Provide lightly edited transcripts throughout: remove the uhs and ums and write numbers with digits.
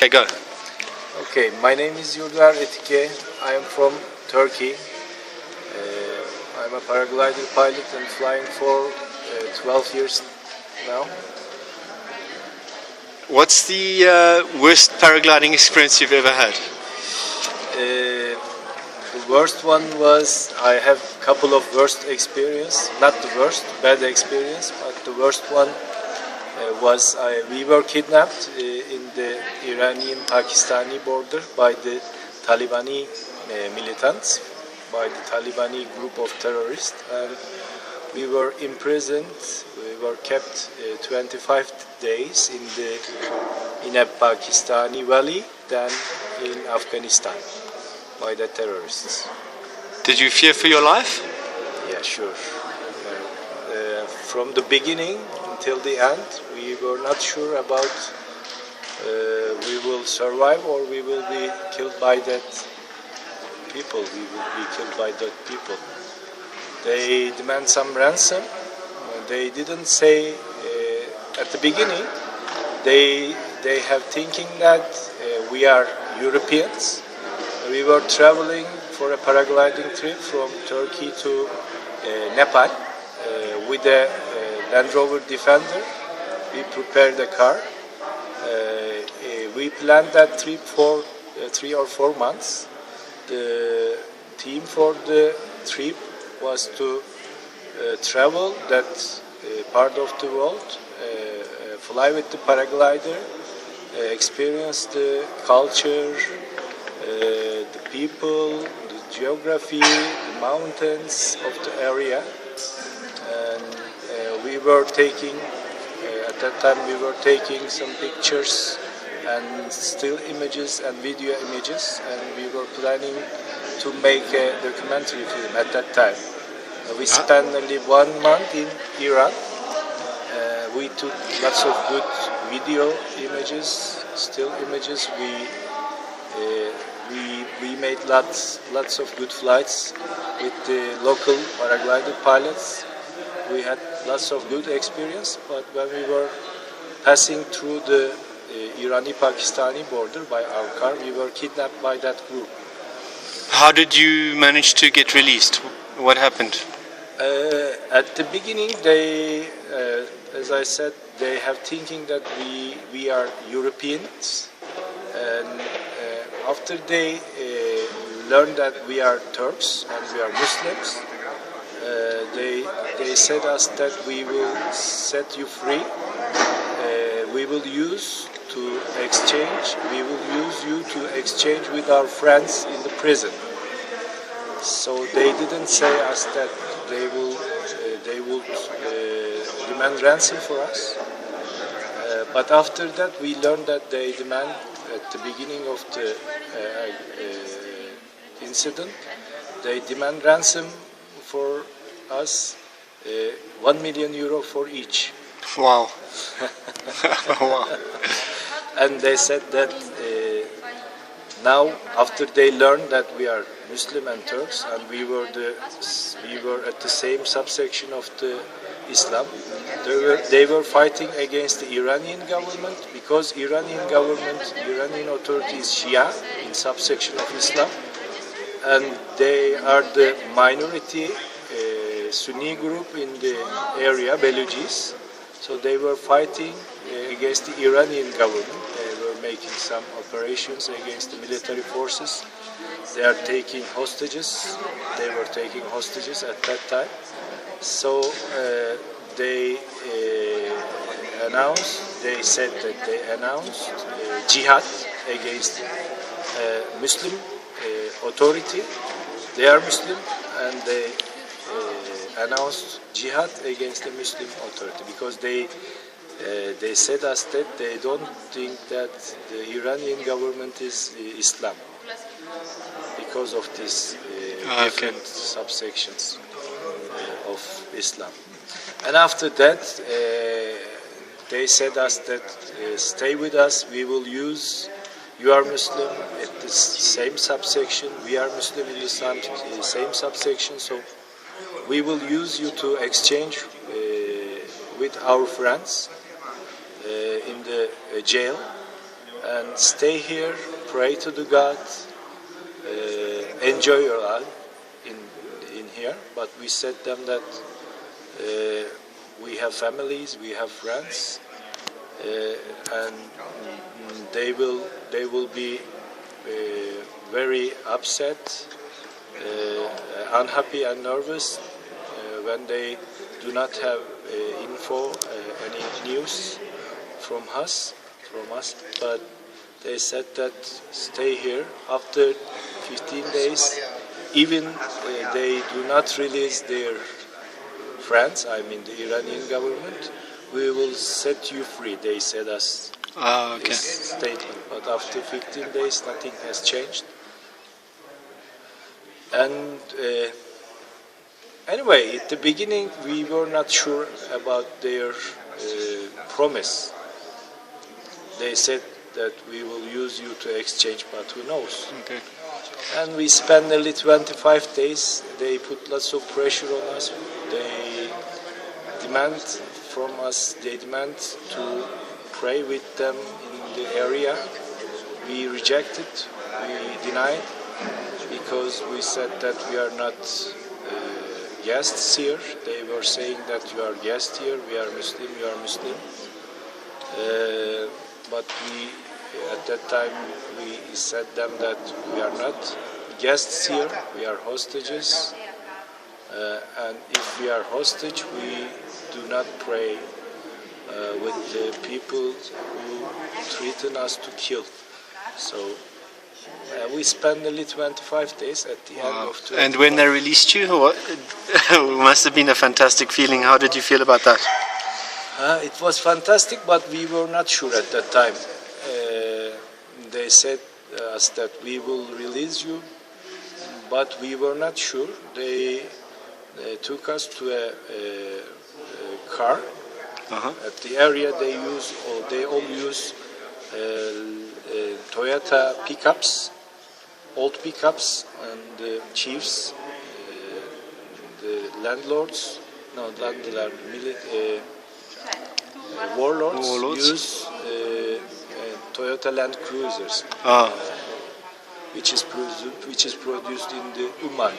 Okay, go. Okay, my name is Yurdar Etike. I am from Turkey. I'm a paragliding pilot and flying for 12 years now. What's the worst paragliding experience you've ever had? The worst one was I have a couple of worst experience, not the worst, bad experience, but the worst one was we were kidnapped in the Iranian-Pakistani border by the Talibani militants, by the Talibani group of terrorists, and we were imprisoned. We were kept 25 days in a Pakistani valley, then in Afghanistan by the terrorists. Did you fear for your life? Yeah, sure. From the beginning until the end, we were not sure about we will survive or we will be killed by that people. We will be killed by that people. They demand some ransom. They didn't say at the beginning. They have thinking that we are Europeans. We were traveling for a paragliding trip from Turkey to Nepal with a Land Rover Defender. We prepared a car. We planned that trip for 3 or 4 months. The theme for the trip was to travel that part of the world, fly with the paraglider, experience the culture, the people, the geography, the mountains of the area. And we were taking, at that time we were taking some pictures and still images and video images, and we were planning to make a documentary film at that time. We spent nearly 1 month in Iran. We took lots of good video images, still images. We made lots of good flights with the local paraglider pilots. We had lots of good experience, but when we were passing through the Irani-Pakistani border by our car, we were kidnapped by that group. How did you manage to get released? What happened? At the beginning, they, as I said, they have thinking that we are Europeans, and after they learned that we are Turks and we are Muslims, they said us that we will set you free. We will use you to exchange with our friends in the prison. So they didn't say us that they would demand ransom for us. But after that, we learned that they demand at the beginning of the incident, they demand ransom for us, 1 million euro for each. Wow. Wow. And they said that now, after they learned that we are Muslim and Turks, and we were at the same subsection of the Islam, they were fighting against the Iranian government, because Iranian authority is Shia in subsection of Islam, and they are the minority Sunni group in the area, Belujis. So they were fighting against the Iranian government. They were making some operations against the military forces. They are taking hostages. They were taking hostages at that time. So they said that they announced jihad against Muslim authority. They are Muslim, and they announced jihad against the Muslim authority, because they said us that they don't think that the Iranian government is Islam because of these different subsections of Islam. And after that, they said us that stay with us, we will use, you are Muslim at the same subsection, we are Muslim in the same subsection, so we will use you to exchange with our friends in the jail, and stay here, pray to the God, enjoy your life in here. But we said them that we have families, we have friends, and they will be very upset, unhappy and nervous when they do not have info, any news from us. But they said that stay here. After 15 days, even they do not release their friends, I mean the Iranian government, we will set you free, they said us Okay. this statement. But after 15 days, nothing has changed. And anyway, at the beginning, we were not sure about their promise. They said that we will use you to exchange, but who knows? Okay. And we spent nearly 25 days. They put lots of pressure on us. They demand from us, they demand to pray with them in the area. We rejected, we denied, because we said that we are not guests here. They were saying that you are guests here, we are Muslim, you are Muslim. But we, at that time, we said them that we are not guests here, we are hostages. And if we are hostage, we do not pray with the people who threaten us to kill. So we spent nearly 25 days at the end of 25. And when they released you, it must have been a fantastic feeling. How did you feel about that? It was fantastic, but we were not sure at that time. They said us that we will release you, but we were not sure. They took us to a car. At the area they all use Toyota pickups, old pickups, and the chiefs, the warlords use Toyota Land Cruisers, which is produced in the Oman.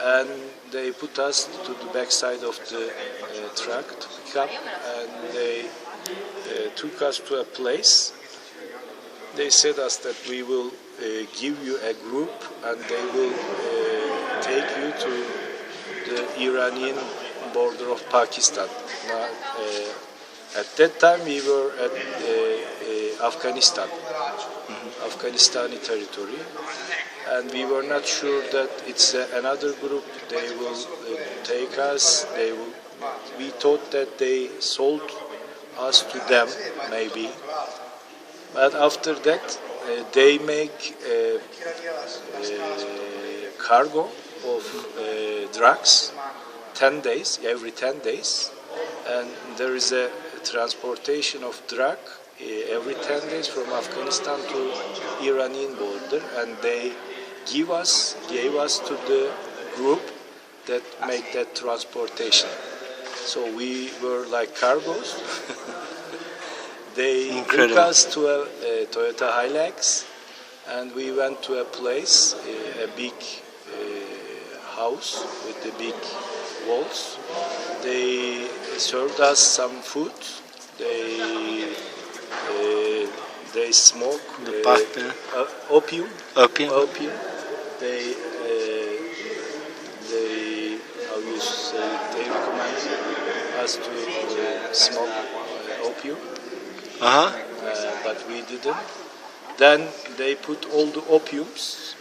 And they put us to the backside of the truck to pick up, and they took us to a place. They said us that we will give you a group, and they will take you to the Iranian border of Pakistan. Now, at that time we were at Afghanistan, Afghanistani territory, and we were not sure that it's another group. They will take us. We thought that they sold us to them, maybe. But after that, they make cargo of drugs 10 days, every 10 days. And there is a transportation of drug every 10 days from Afghanistan to Iranian border, and they gave us to the group that make that transportation. So we were like cargos. They took us to a Toyota Hilux, and we went to a place, a big house with the big walls. They served us some food. They smoke opium. They how you say, they recommend us to smoke opium. But we didn't. Then they put all the opiums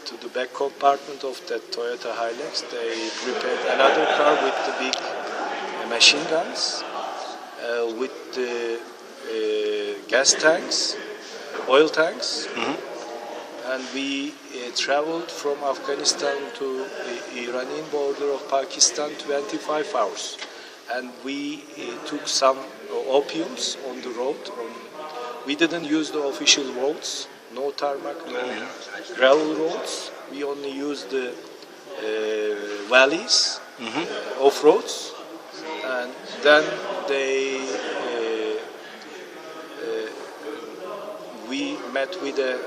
to the back compartment of that Toyota Hilux. They prepared another car with the big machine guns, with the gas tanks, oil tanks. And we traveled from Afghanistan to the Iranian border of Pakistan 25 hours. And we took some opiums on the road. We didn't use the official roads, no tarmac, no gravel roads. We only used the valleys, off-roads. And then they we met with a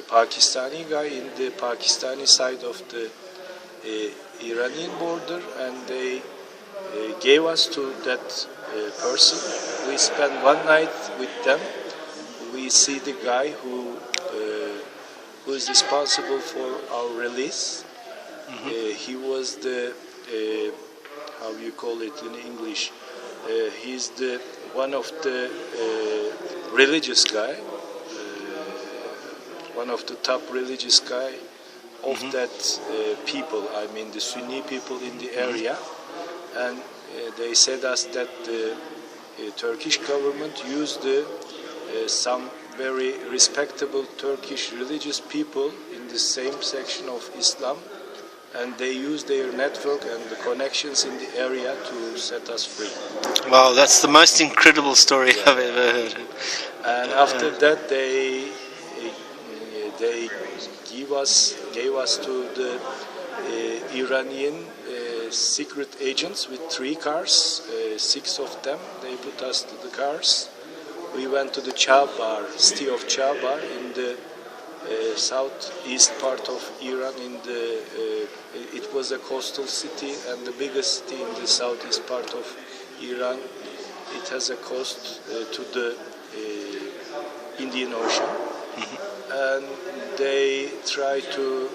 Pakistani guy in the Pakistani side of the Iranian border, and they gave us to that person. We spent one night with them. We see the guy who is responsible for our release. He was the how you call it in English? He's the one of the religious guy, one of the top religious guy of that people. I mean the Sunni people in the area, and they said us that the Turkish government used some very respectable Turkish religious people in the same section of Islam, and they used their network and the connections in the area to set us free. Wow, that's the most incredible story I've ever heard. And after that, they gave us to the Iranian secret agents with 3 cars, 6 of them. They put us to the cars. We went to the Chabar, city of Chabar in the southeast part of Iran. It was a coastal city and the biggest city in the southeast part of Iran. It has a coast to the Indian Ocean, and they try to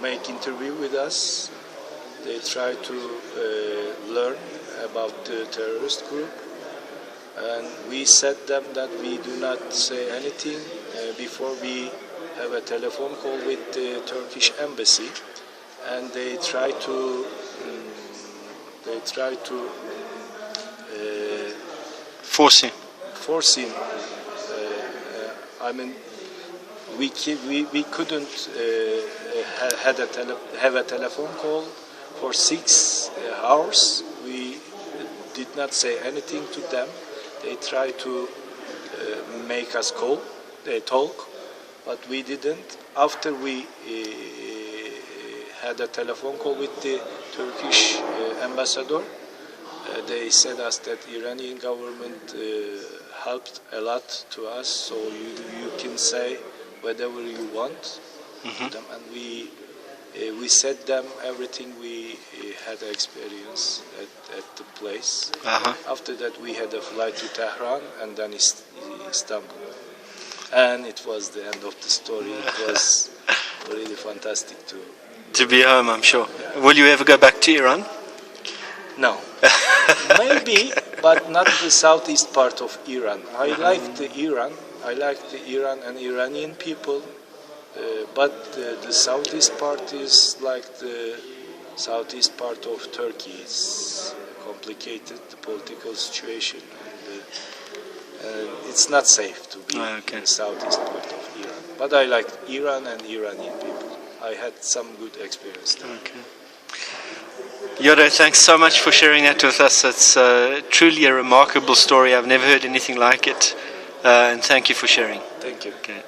make interview with us. They try to learn about the terrorist group, and we said them that we do not say anything before we have a telephone call with the Turkish embassy, and they try to Force him. I mean, we couldn't have a telephone call for 6 hours. We did not say anything to them. They tried to make us call. They talk, but we didn't. After we had a telephone call with the Turkish ambassador, they said us that Iranian government helped a lot to us, so you can say whatever you want to them, and we said them everything we had experience at the place. After that, we had a flight to Tehran and then Istanbul, and it was the end of the story. It was really fantastic to be home, I'm sure. Will you ever go back to Iran? No. Maybe, but not the southeast part of Iran. I like the Iran and Iranian people, but the southeast part is like the southeast part of Turkey. It's complicated, the political situation, and it's not safe to be in the southeast part of Iran. But I like Iran and Iranian people. I had some good experience there. Okay. Yoda, thanks so much for sharing that with us. It's truly a remarkable story. I've never heard anything like it. And thank you for sharing. Thank you. Okay.